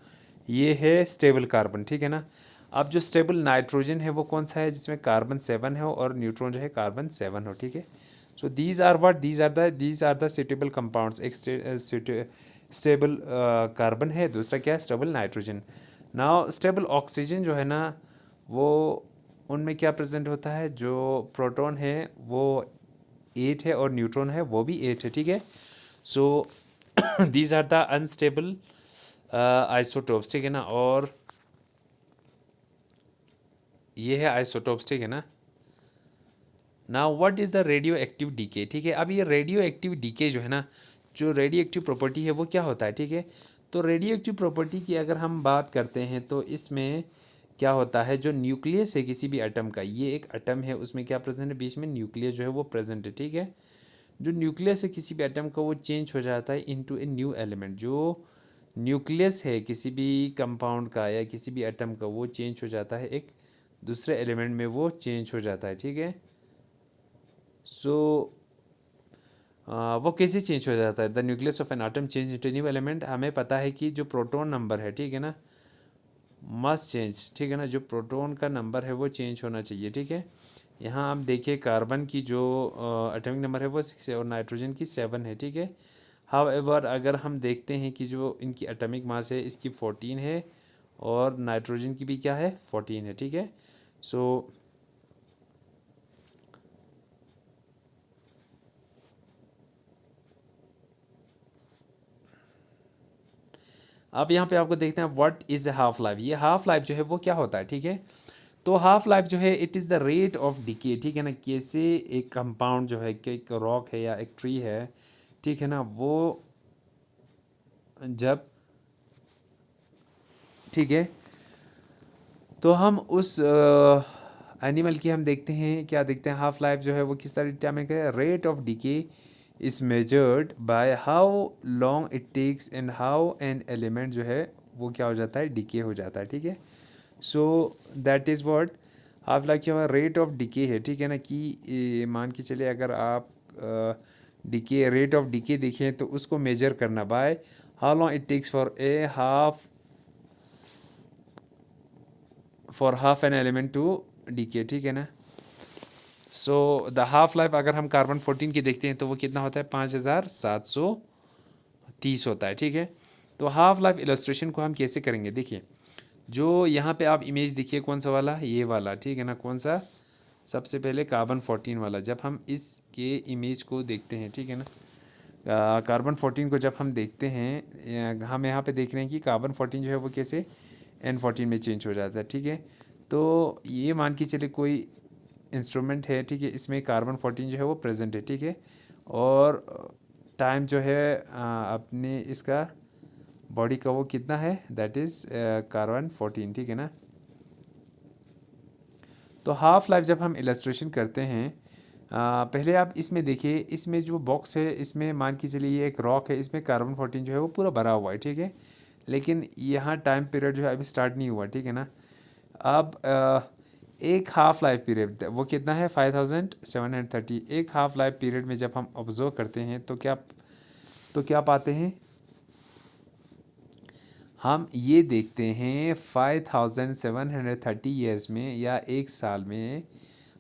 ये है स्टेबल कार्बन. ठीक है ना, अब जो स्टेबल नाइट्रोजन है वो कौन सा है, जिसमें कार्बन 7 है और न्यूट्रॉन जो है कार्बन 7 हो. ठीक है, so these are the suitable compounds. एक स्टेबल कार्बन है, दूसरा क्या है, stable nitrogen. Now stable oxygen जो है ना वो उनमें क्या प्रेजेंट होता है, जो प्रोटॉन है वो 8 है और न्यूट्रॉन है वो भी 8 है. ठीक है, so these are the unstable isotopes. ठीक है ना, और ये है आइसोटोप्स. ठीक है ना, now what is the radio active decay. ठीक है, अब ये रेडियो एक्टिव डीके जो है ना, जो रेडियो एक्टिव प्रॉपर्टी है वो क्या होता है. ठीक है, तो रेडियो एक्टिव प्रॉपर्टी की अगर हम बात करते हैं तो इसमें क्या होता है, जो न्यूक्लियस है किसी भी एटम का, ये एक एटम है उसमें क्या प्रेजेंट है, बीच में न्यूक्लियस जो है वो प्रेजेंट है. ठीक है, जो न्यूक्लियस है किसी भी एटम का वो चेंज हो जाता है इनटू ए न्यू एलिमेंट. जो न्यूक्लियस है किसी भी कंपाउंड का या किसी भी एटम का वो चेंज हो जाता है एक दूसरे एलिमेंट में, वो चेंज हो जाता है. ठीक है, सो वो कैसे चेंज हो जाता है, the nucleus of an atom change into new element. हमें पता है कि जो प्रोटॉन नंबर है, ठीक है ना, मस्ट चेंज. ठीक है ना, जो प्रोटॉन का नंबर है वो चेंज होना चाहिए. ठीक है, यहाँ आप देखिए कार्बन की जो एटॉमिक नंबर है वो 6 है और नाइट्रोजन की 7 है. ठीक है, हाउएवर अगर हम देखते हैं कि जो इनकी एटॉमिक मास है इसकी 14 है और नाइट्रोजन की भी क्या है, 14 है. ठीक है, सो अब यहाँ पे आपको देखते हैं व्हाट इज़ हाफ लाइफ। ये हाफ लाइफ जो है वो क्या होता है, ठीक है। तो हाफ लाइफ जो है it is the rate of decay, ठीक है ना। कैसे एक कंपाउंड जो है कि एक रॉक है या एक ट्री है, ठीक है ना, वो जब, ठीक है, तो हम उस एनिमल की हम देखते हैं, क्या देखते हैं, हाफ लाइफ जो है वो किस तरह डिटरमाइन करें। Rate of decay is measured by how long it takes and how an element जो है वो क्या हो जाता है, डिके हो जाता है, ठीक है। So that is what half life क्या हुआ, रेट ऑफ डिके है, ठीक है ना। कि मान के चलिए अगर आप डिके, रेट ऑफ डिके देखें तो उसको मेजर करना by how long it takes for half an element to decay, ठीक है ना। सो द हाफ लाइफ अगर हम कार्बन 14 की देखते हैं तो वो कितना होता है, 5730 होता है, ठीक है। तो हाफ लाइफ इलस्ट्रेशन को हम कैसे करेंगे, देखिए जो यहाँ पे आप इमेज देखिए, कौन सा वाला, ये वाला, ठीक है ना। कौन सा, सबसे पहले कार्बन 14 वाला। जब हम इसके इमेज को देखते हैं, ठीक है ना, कार्बन 14 को जब हम देखते हैं, हम यहाँ पे देख रहे हैं कि कार्बन 14 जो है वो कैसे N14 में चेंज हो जाता है, ठीक है। तो ये मान के चले कोई इंस्ट्रूमेंट है, ठीक है, इसमें कार्बन 14 जो है वो प्रेजेंट है, ठीक है। और टाइम जो है अपने इसका बॉडी का वो कितना है, दैट इज़ कार्बन 14, ठीक है ना। तो हाफ लाइफ जब हम इलस्ट्रेशन करते हैं, पहले आप इसमें देखिए, इसमें जो बॉक्स है इसमें मान के चलिए ये एक रॉक है, इसमें कार्बन 14 जो है वो पूरा भरा हुआ है, ठीक है। लेकिन यहाँ टाइम पीरियड जो है अभी स्टार्ट नहीं हुआ, ठीक है ना। अब एक हाफ लाइफ पीरियड वो कितना है, 5730। एक हाफ लाइफ पीरियड में जब हम ऑब्जर्व करते हैं तो क्या पाते हैं, हम ये देखते हैं 5730 ईयर्स में या एक साल में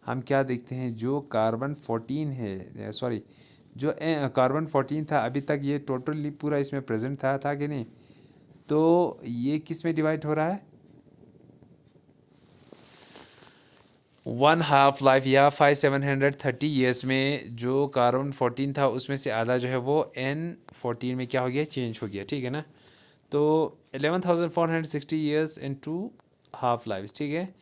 हम क्या देखते हैं, जो कार्बन 14 है, सॉरी, जो कार्बन 14 था अभी तक ये टोटली पूरा इसमें प्रेजेंट था कि नहीं। तो ये किस में डिवाइड हो रहा है, वन हाफ लाइफ या 5730 ईयर्स में जो कार्बन 14 था उसमें से आधा जो है वो N14 में क्या हो गया, चेंज हो गया, ठीक है ना। तो 11,460 years in two half life, ठीक है।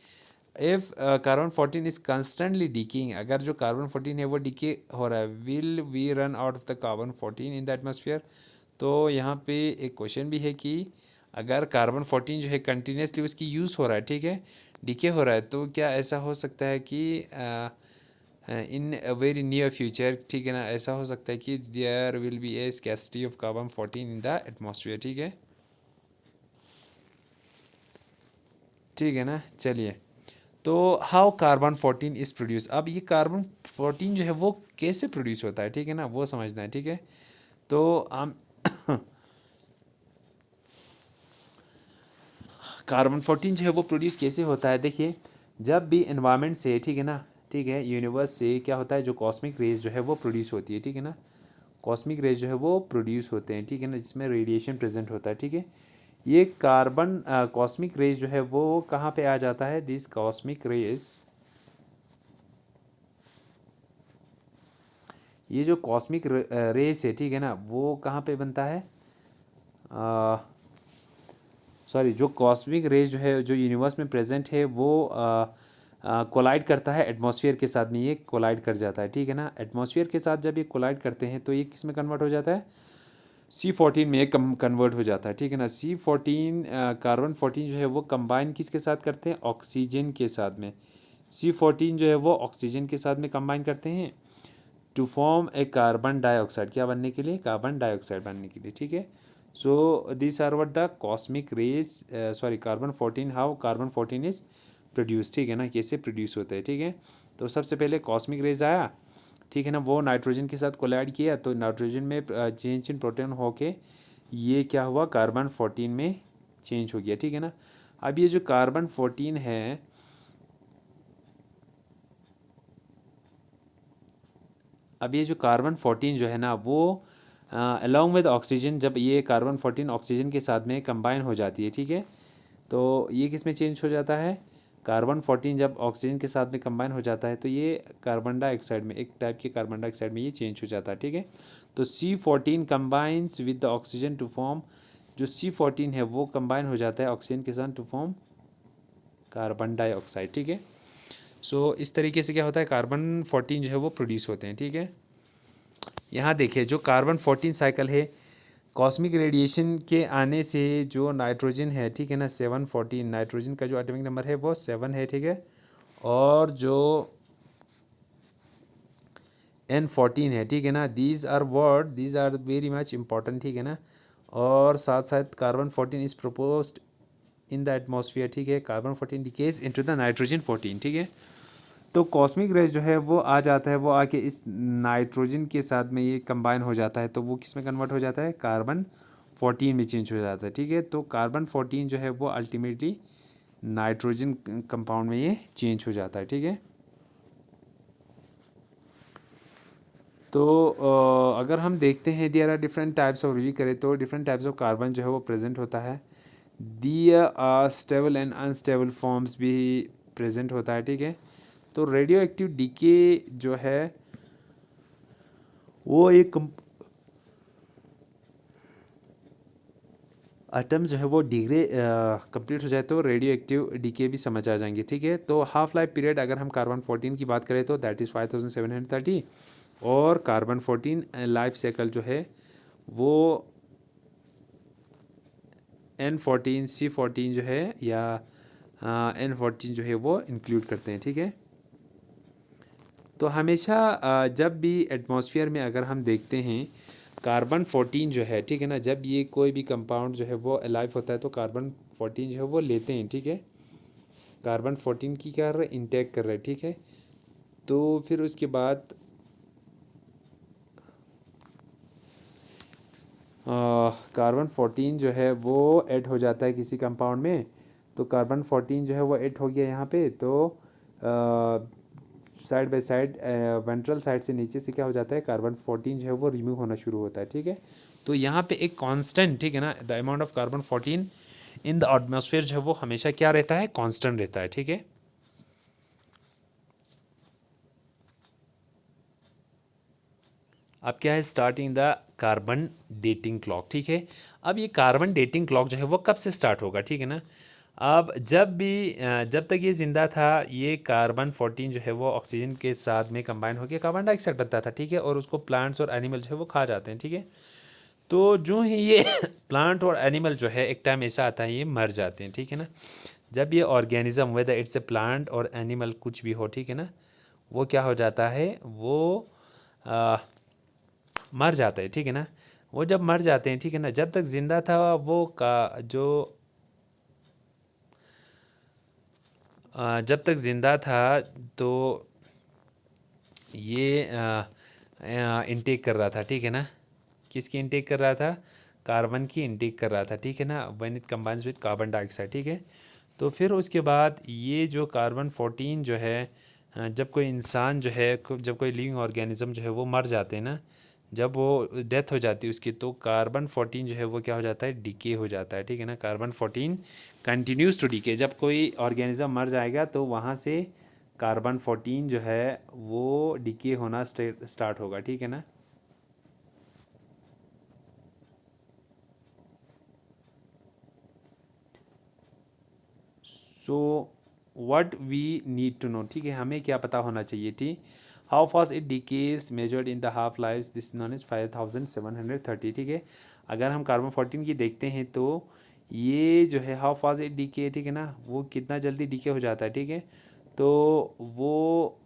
If carbon 14 is constantly decaying, अगर जो कार्बन 14 है वो डीके हो रहा है, will we run out of the carbon 14 in the atmosphere. तो यहाँ पे एक क्वेश्चन भी है कि अगर कार्बन 14 जो है कंटिन्यूसली उसकी यूज़ हो रहा है, ठीक है, डीके हो रहा है, तो क्या ऐसा हो सकता है कि इन वेरी नियर फ्यूचर, ठीक है ना, ऐसा हो सकता है कि there will be a scarcity of carbon 14 in the atmosphere, ठीक है, ठीक है ना। चलिए, तो हाउ कार्बन 14 इज़ प्रोड्यूस, अब ये कार्बन 14 जो है वो कैसे प्रोड्यूस होता है, ठीक है ना, वो समझना है, ठीक है। तो हम कार्बन 14 जो है वो प्रोड्यूस कैसे होता है, देखिए जब भी इन्वायरमेंट से, ठीक है ना, ठीक है, यूनिवर्स से क्या होता है, जो कॉस्मिक रेज जो है वो प्रोड्यूस होती है, ठीक है ना। कॉस्मिक रेज जो है वो प्रोड्यूस होते हैं, ठीक है ना, जिसमें रेडिएशन प्रेजेंट होता है, ठीक है। ये कार्बन कॉस्मिक रेज जो है वो कहाँ पे आ जाता है, दिस कॉस्मिक रेज, ये जो कॉस्मिक रेज है, ठीक है ना, वो कहाँ पे बनता है, सॉरी, जो कॉस्मिक रेज जो है जो यूनिवर्स में प्रेजेंट है वो कोलाइड करता है एटमॉस्फेयर के साथ में, ये कोलाइड कर जाता है, ठीक है ना। एटमॉस्फेयर के साथ जब ये कोलाइड करते हैं तो ये किस में कन्वर्ट हो जाता है, C14 में कन्वर्ट हो जाता है, ठीक है ना। C14 कार्बन 14 जो है वो कंबाइन किसके साथ करते हैं, ऑक्सीजन के साथ में। C14 जो है वो ऑक्सीजन के साथ में कंबाइन करते हैं to form a carbon dioxide, क्या बनने के लिए, कार्बन डाइऑक्साइड बनने के लिए, ठीक है। So this are what the cosmic rays, sorry carbon 14, how carbon 14 is produce, ठीक है ना, कैसे प्रोड्यूस होता है, ठीक है। तो सबसे पहले कॉस्मिक रेज आया, ठीक है ना, वो नाइट्रोजन के साथ कोलाइड किया तो नाइट्रोजन में चेंज इन प्रोटॉन होके ये क्या हुआ, कार्बन 14 में चेंज हो गया, ठीक है ना। अब ये जो कार्बन 14 है, अब ये जो कार्बन 14 जो है ना वो अलॉन्ग विद ऑक्सीजन, जब ये कार्बन 14 ऑक्सीजन के साथ में कंबाइन हो जाती है, ठीक है, तो ये किस में चेंज हो जाता है, कार्बन 14 जब ऑक्सीजन के साथ में कंबाइन हो जाता है तो ये कार्बन डाइऑक्साइड में, एक टाइप के कार्बन डाइऑक्साइड में ये चेंज हो जाता है, ठीक है। तो C14 combines with the oxygen to form जो C14 है वो कंबाइन हो जाता है ऑक्सीजन के साथ टू फॉर्म कार्बन डाइऑक्साइड, ठीक है। सो इस तरीके से क्या होता है, कार्बन 14 जो है वो प्रोड्यूस होते हैं, ठीक है। यहाँ देखिए जो कार्बन 14 साइकिल है, कॉस्मिक रेडिएशन के आने से जो नाइट्रोजन है, ठीक है ना, 714 नाइट्रोजन का जो एटॉमिक नंबर है वो 7 है, ठीक है। और जो N14 है, ठीक है ना, these are very much important, ठीक है ना। और साथ साथ carbon 14 is proposed in the atmosphere, ठीक है। Carbon 14 decays into the nitrogen 14, ठीक है। तो कॉस्मिक रेज जो है वो आ जाता है, वो आके इस नाइट्रोजन के साथ में ये कंबाइन हो जाता है, तो वो किस में कन्वर्ट हो जाता है, कार्बन 14 में चेंज हो जाता है, ठीक है। तो कार्बन 14 जो है वो अल्टीमेटली नाइट्रोजन कंपाउंड में ये चेंज हो जाता है, ठीक है। तो अगर हम देखते हैं there are different types of review करें तो डिफरेंट टाइप्स ऑफ कार्बन जो है वो प्रेजेंट होता है। दियर स्टेबल एंड अनस्टेबल फॉर्म्स भी प्रेजेंट होता है, ठीक है। तो रेडियो एक्टिव डीके जो है वो एक एटम जो है वो डिग्रे कंप्लीट हो जाए तो रेडियो एक्टिव डीके भी समझ आ जाएंगे, ठीक है। तो हाफ लाइफ पीरियड अगर हम कार्बन 14 की बात करें तो दैट इज़ 5730, और कार्बन 14 लाइफ साइकिल जो है वो N14 C14 जो है या N14 जो है वो इंक्लूड करते हैं, ठीक है। तो हमेशा जब भी एटमॉस्फेयर में अगर हम देखते हैं कार्बन 14 जो है, ठीक है ना, जब ये कोई भी कंपाउंड जो है वो अलाइव होता है तो कार्बन 14 जो है वो लेते हैं, ठीक है। कार्बन 14 की क्या कर रहे हैं, इंटेक कर रहे हैं, ठीक है। तो फिर उसके बाद कार्बन 14 जो है वो ऐड हो जाता है किसी कंपाउंड में, तो कार्बन 14 जो है वो ऐड हो गया यहाँ पे, तो side by side ventral side से नीचे से क्या हो जाता है, कार्बन 14 जो है वो रिमूव होना शुरू होता है, ठीक है। तो यहाँ पे एक कांस्टेंट, ठीक है ना, the amount of carbon 14 in the atmosphere जो है वो हमेशा क्या रहता है, कांस्टेंट रहता है, ठीक है। अब क्या है, starting the carbon dating clock, ठीक है। अब ये कार्बन डेटिंग क्लॉक जो है वो कब से स्टार्ट होगा, ठीक है ना। अब जब तक ये ज़िंदा था, ये कार्बन 14 जो है वो ऑक्सीजन के साथ में कंबाइन होकर कार्बन डाइऑक्साइड बनता था, ठीक है। और उसको प्लांट्स और एनिमल जो है वो खा जाते हैं, ठीक है। तो जो ही ये प्लांट और एनिमल जो है एक टाइम ऐसा आता है ये मर जाते हैं, ठीक है ना। जब ये organism whether it's a plant और एनिमल कुछ भी हो, ठीक है ना, वो क्या हो जाता है, वो मर जाता है, ठीक है ना। वो जब मर जाते हैं, ठीक है ना, जब तक जिंदा था वो का जो जब तक ज़िंदा था तो ये इनटेक कर रहा था, ठीक है ना। किसकी इनटेक कर रहा था, कार्बन की इनटेक कर रहा था, ठीक है ना, when it combines with carbon dioxide, ठीक है। तो फिर उसके बाद ये जो कार्बन 14 जो है जब कोई इंसान जो है जब कोई लिविंग ऑर्गेनिज्म जो है वो मर जाते हैं ना, जब वो डेथ हो जाती है उसकी, तो कार्बन 14 जो है वो क्या हो जाता है, डिके हो जाता है, ठीक है ना। कार्बन 14 कंटिन्यूज टू डिके, जब कोई ऑर्गेनिज्म मर जाएगा तो वहाँ से कार्बन 14 जो है वो डिके होना स्टार्ट होगा, ठीक है ना। So what we need to know, ठीक है, हमें क्या पता होना चाहिए, ठीक। How fast it decays measured in the half life, this known is 5730, ठीक है। अगर हम कार्बन 14 की देखते हैं तो ये जो है हाउ फास्ट इट डिके, ठीक है ना, वो कितना जल्दी डिके हो जाता है, ठीक है। तो वो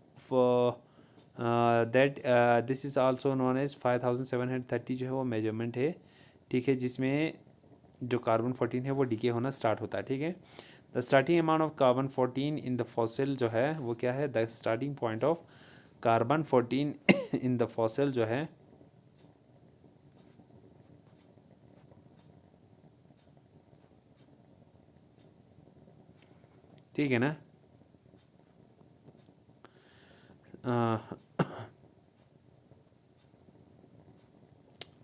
that this is also known as 5730 जो है वो मेजरमेंट है, ठीक है, जिसमें जो कार्बन 14 है वो डिके होना स्टार्ट होता है, ठीक है। The starting amount of carbon 14 in the fossil जो है वो क्या है, the starting point of carbon 14 in the fossil जो है ठीक है ना।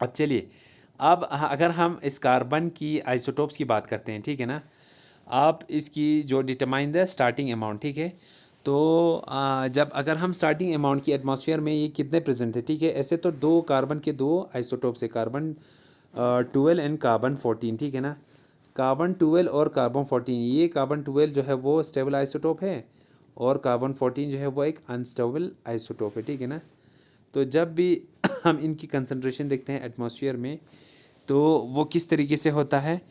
अब चलिए, अब अगर हम इस कार्बन की आइसोटोप्स की बात करते हैं, ठीक है ना, आप इसकी जो डिटरमाइन द स्टार्टिंग अमाउंट, ठीक है। तो जब अगर हम स्टार्टिंग अमाउंट की एटमॉस्फेयर में ये कितने प्रेजेंट थे, ठीक है, ऐसे तो दो कार्बन के दो आइसोटोप्स है, कार्बन 12 एंड कार्बन 14, ठीक है ना। कार्बन 12 और कार्बन 14, ये कार्बन 12 जो है वो स्टेबल आइसोटोप है और कार्बन 14 जो है वो एक अनस्टेबल आइसोटोप है, ठीक है ना। तो जब भी हम इनकी कंसंट्रेशन देखते हैं एटमॉस्फेयर में, तो वो किस तरीके से होता है,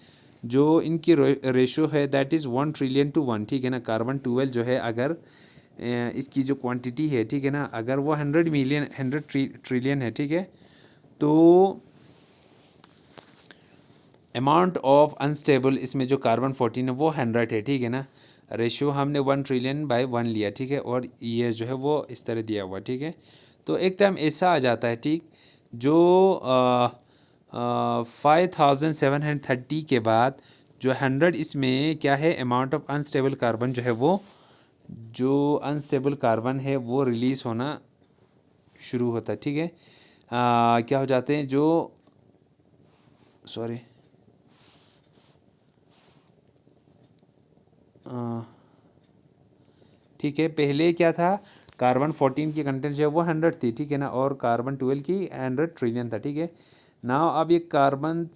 जो इनकी रेशो है दैट इज़ 1 ट्रिलियन to 1, ठीक है ना। कार्बन 12 जो है अगर इसकी जो क्वांटिटी है, ठीक है ना, अगर वो 100 ट्रिलियन है, ठीक है, तो अमाउंट ऑफ अनस्टेबल इसमें जो कार्बन 14 है वो 100 है, ठीक है ना। रेशियो हमने 1 ट्रिलियन/1 लिया, ठीक है, और ये जो है वो इस तरह दिया हुआ, ठीक है। तो एक टाइम ऐसा आ जाता है, ठीक, जो 5730 के बाद जो 100 इसमें क्या है, अमाउंट ऑफ अनस्टेबल कार्बन जो है वो, जो अनस्टेबल कार्बन है वो रिलीज़ होना शुरू होता है, ठीक है। क्या हो जाते हैं जो, सॉरी, ठीक है, पहले क्या था, कार्बन 14 की कंटेंट जो है वो 100 थी, ठीक है ना, और कार्बन 12 की 100 ट्रिलियन था, ठीक है ना। अब ये कार्बन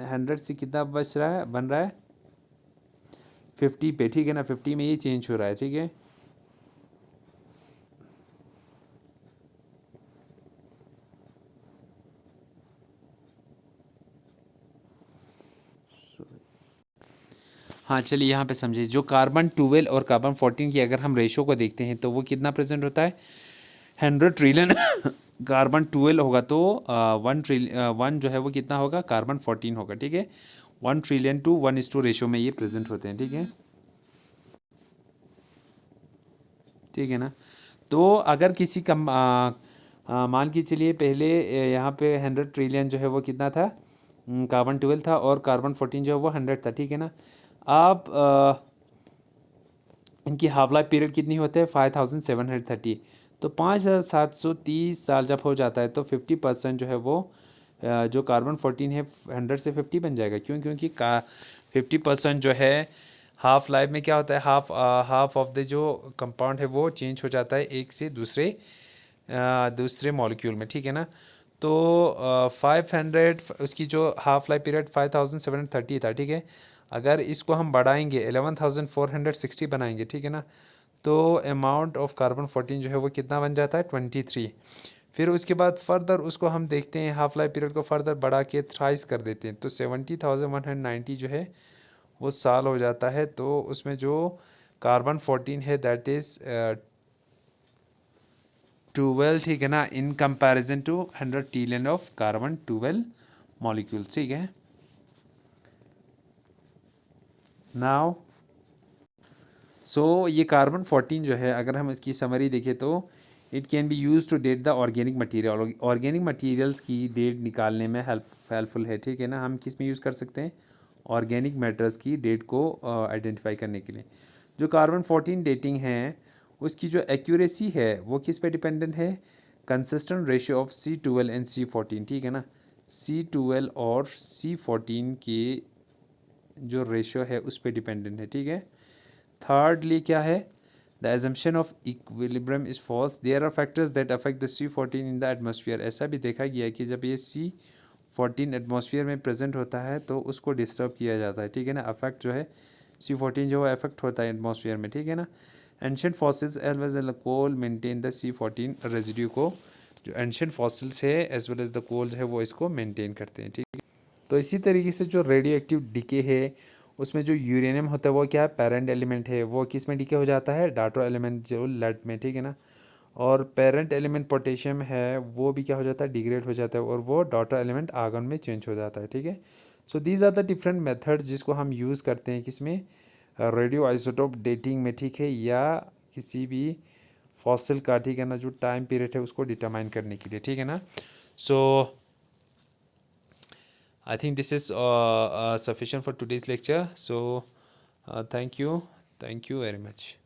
100 से कितना बच रहा है, बन रहा है 50 पे, ठीक है ना। 50 में ये चेंज हो रहा है, ठीक है। हाँ चलिए यहाँ पे समझिए, जो कार्बन 12 और कार्बन 14 की अगर हम रेशो को देखते हैं तो वो कितना प्रेजेंट होता है, 100 ट्रिलियन कार्बन 12 होगा तो 1 जो है वो कितना होगा, कार्बन 14 होगा, ठीक है। 1 ट्रिलियन to 1 रेशो में ये प्रेजेंट होते हैं, ठीक है, ठीक है ना। तो अगर किसी का मान के चलिए पहले यहाँ पे 100 ट्रिलियन जो है वो कितना था, कार्बन 12 था और कार्बन 14 जो है वो 100 था, ठीक है ना। आप इनकी हाफ लाइफ पीरियड कितनी होते हैं, 5730। तो 5730 साल जब हो जाता है तो 50% जो है वो जो कार्बन 14 है 100 से 50 बन जाएगा, क्यों, क्योंकि का 50% जो है हाफ लाइफ में क्या होता है, हाफ ऑफ द जो कंपाउंड है वो चेंज हो जाता है एक से दूसरे मॉलिक्यूल में, ठीक है ना। तो 500 उसकी जो हाफ लाइफ पीरियड 5730 था, ठीक है। अगर इसको हम बढ़ाएंगे 11460 बनाएंगे, ठीक है ना, तो अमाउंट ऑफ कार्बन 14 जो है वो कितना बन जाता है, 23। फिर उसके बाद फर्दर उसको हम देखते हैं, हाफ लाइफ पीरियड को फर्दर बढ़ा के थ्राइस कर देते हैं, तो 70,190 जो है वो साल हो जाता है। तो उसमें जो कार्बन 14 है दैट इज़ 12, ठीक है ना, in comparison to 100 trillion of carbon 12 molecules, ठीक है। नाउ सो ये कार्बन 14 जो है अगर हम इसकी समरी देखें तो it can be use to date the organic material, organic materials की डेट निकालने में हेल्पफुल है, ठीक है ना। हम किस में यूज़ कर सकते हैं, ऑर्गेनिक मैटर्स की डेट को आइडेंटिफाई करने के लिए। जो कार्बन 14 डेटिंग है उसकी जो एक्यूरेसी है वो किस पे डिपेंडेंट है, consistent ratio of C12 and C14, ठीक है ना। C12 और C14 की जो रेशियो है उस पर डिपेंडेंट है, ठीक है। थर्डली क्या है, the assumption of equilibrium is false, there are factors that affect the C14 in the atmosphere. ऐसा भी देखा गया है कि जब ये C14 एटमॉस्फेयर में प्रेजेंट होता है तो उसको डिस्टर्ब किया जाता है, ठीक है ना। अफेक्ट जो है C14 जो है अफेक्ट होता है एटमॉस्फेयर में, ठीक है ना। Ancient fossils as well as the coal maintain the C14 residue को, जो एंशियंट फॉसिल्स है as well as the coal जो है वो इसको मेंटेन करते हैं, ठीक है। तो इसी तरीके से जो रेडियो एक्टिव डिके है उसमें जो यूरेनियम होता है वो क्या है, पेरेंट एलिमेंट है, वो किस में डिके हो जाता है, डाटो एलिमेंट जो लेड में, ठीक है ना। और पेरेंट एलिमेंट पोटेशियम है वो भी क्या हो जाता है, डिग्रेड हो जाता है और वो डॉटर एलिमेंट आर्गन में चेंज हो जाता है, ठीक है। So these are the different methods जिसको हम यूज़ करते हैं किसमें, रेडियो आइसोटोप डेटिंग में, ठीक है, या किसी भी फॉसिल का, ठीक है ना, जो टाइम पीरियड है उसको डिटरमाइन करने के लिए, ठीक है ना। सो I think this is sufficient for today's lecture. So thank you very much.